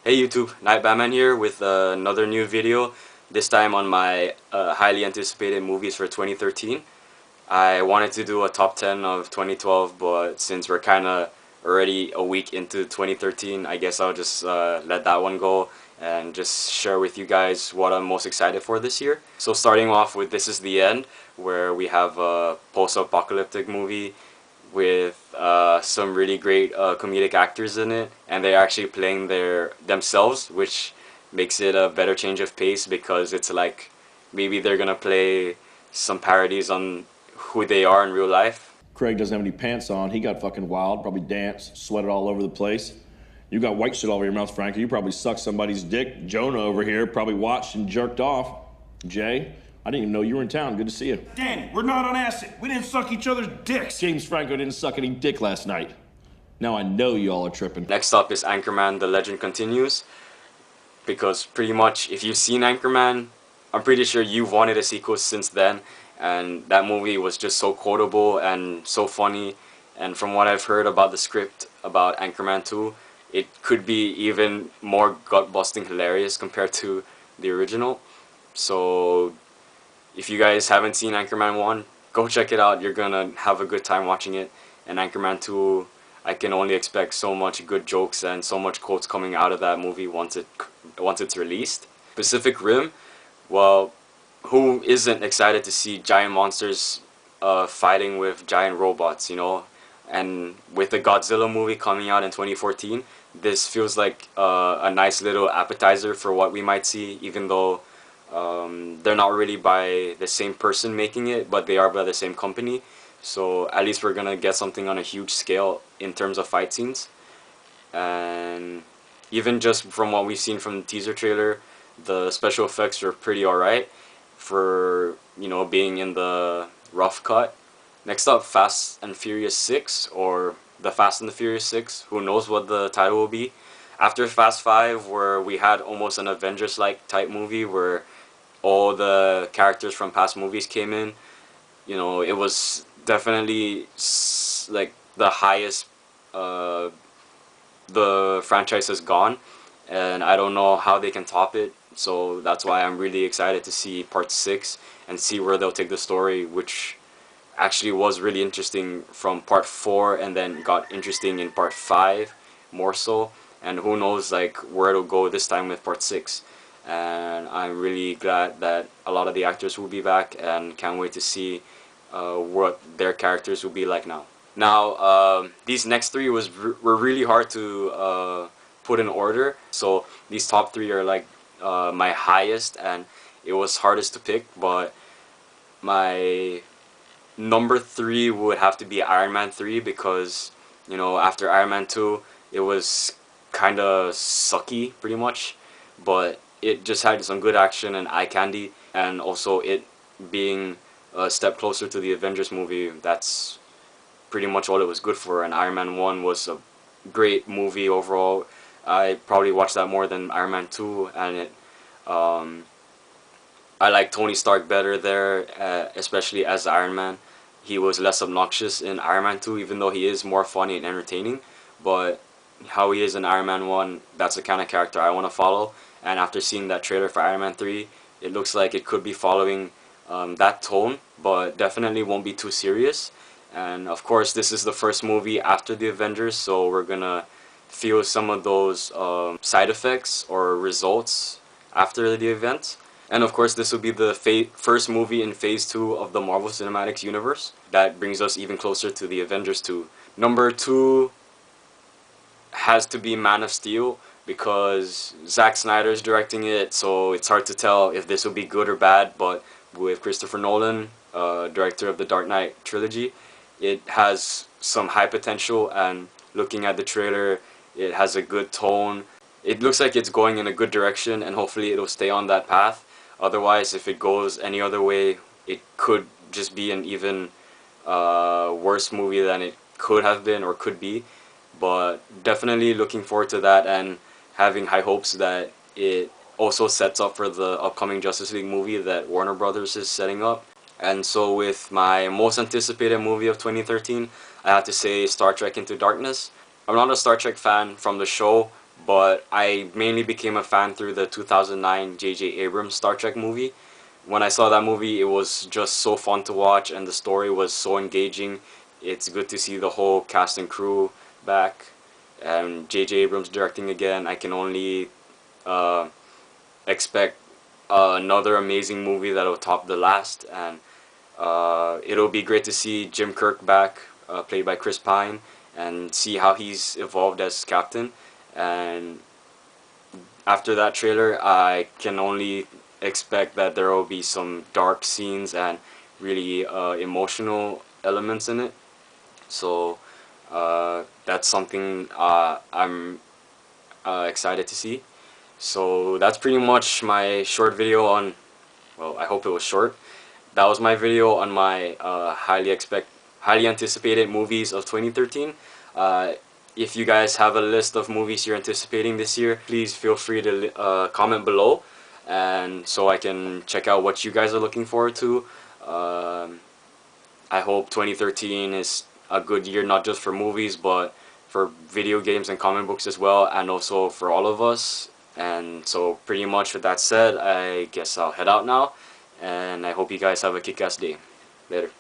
Hey YouTube, Night Batman here with another new video, this time on my highly anticipated movies for 2013. I wanted to do a top 10 of 2012, but since we're kinda already a week into 2013, I guess I'll just let that one go and just share with you guys what I'm most excited for this year. So starting off with This Is the End, where we have a post-apocalyptic movie with some really great comedic actors in it, and they're actually playing themselves, which makes it a better change of pace because it's like maybe they're gonna play some parodies on who they are in real life. Craig doesn't have any pants on. He got fucking wild, probably danced, sweated all over the place. You got white shit all over your mouth, Frankie. You probably sucked somebody's dick. Jonah over here probably watched and jerked off. Jay, I didn't even know you were in town. Good to see you. Danny, we're not on acid. We didn't suck each other's dicks. James Franco didn't suck any dick last night. Now I know y'all are tripping. Next up is Anchorman: The Legend Continues, because pretty much if you've seen Anchorman, I'm pretty sure you've wanted a sequel since then, and that movie was just so quotable and so funny. And from what I've heard about the script about Anchorman 2, it could be even more gut-busting hilarious compared to the original. So if you guys haven't seen Anchorman 1, go check it out. You're gonna have a good time watching it. And Anchorman 2, I can only expect so much good jokes and so much quotes coming out of that movie once it's released. Pacific Rim, well, who isn't excited to see giant monsters fighting with giant robots, you know? And with the Godzilla movie coming out in 2014, this feels like a nice little appetizer for what we might see, even though they're not really by the same person making it, but they are by the same company. So at least we're gonna get something on a huge scale in terms of fight scenes. And even just from what we've seen from the teaser trailer, the special effects are pretty alright for, you know, being in the rough cut. Next up, Fast and Furious 6, or The Fast and the Furious 6, who knows what the title will be. After Fast 5, where we had almost an Avengers-like type movie where all the characters from past movies came in, you know, it was definitely like the highest the franchise has gone, and I don't know how they can top it. So that's why I'm really excited to see part 6 and see where they'll take the story, which actually was really interesting from part 4 and then got interesting in part 5 more so, and who knows like where it'll go this time with part 6. And I'm really glad that a lot of the actors will be back, and can't wait to see what their characters will be like now. Now, these next three were really hard to put in order. So these top 3 are like my highest, and it was hardest to pick. But my number 3 would have to be Iron Man 3, because, you know, after Iron Man 2, it was kind of sucky, pretty much. But it just had some good action and eye candy, and also it being a step closer to the Avengers movie, that's pretty much all it was good for. And Iron Man 1 was a great movie overall. I probably watched that more than Iron Man 2, and it I like Tony Stark better there, especially as Iron Man. He was less obnoxious in Iron Man 2, even though he is more funny and entertaining. But how he is in Iron Man 1, that's the kind of character I want to follow. And after seeing that trailer for Iron Man 3, it looks like it could be following that tone, but definitely won't be too serious. And of course, this is the first movie after the Avengers, so we're gonna feel some of those side effects or results after the event. And of course, this will be the first movie in Phase 2 of the Marvel Cinematic Universe. That brings us even closer to the Avengers 2. Number 2 has to be Man of Steel, because Zack Snyder is directing it, so it's hard to tell if this will be good or bad. But with Christopher Nolan, director of the Dark Knight trilogy, it has some high potential, and looking at the trailer, it has a good tone. It looks like it's going in a good direction, and hopefully it'll stay on that path. Otherwise, if it goes any other way, it could just be an even worse movie than it could have been or could be. But definitely looking forward to that, and having high hopes that it also sets up for the upcoming Justice League movie that Warner Brothers is setting up. And so with my most anticipated movie of 2013, I have to say Star Trek Into Darkness. I'm not a Star Trek fan from the show, but I mainly became a fan through the 2009 J.J. Abrams Star Trek movie. When I saw that movie, it was just so fun to watch, and the story was so engaging. It's good to see the whole cast and crew back, and J.J. Abrams directing again. I can only expect another amazing movie that'll top the last, and it'll be great to see Jim Kirk back, played by Chris Pine, and see how he's evolved as captain. And after that trailer, I can only expect that there will be some dark scenes and really emotional elements in it. So that's something I'm excited to see. So that's pretty much my short video on, well, I hope it was short. That was my video on my highly anticipated movies of 2013. If you guys have a list of movies you're anticipating this year, please feel free to comment below, and so I can check out what you guys are looking forward to. I hope 2013 is a good year, not just for movies, but for video games and comic books as well, and also for all of us. And so pretty much with that said, I guess I'll head out now, and I hope you guys have a kick-ass day. Later.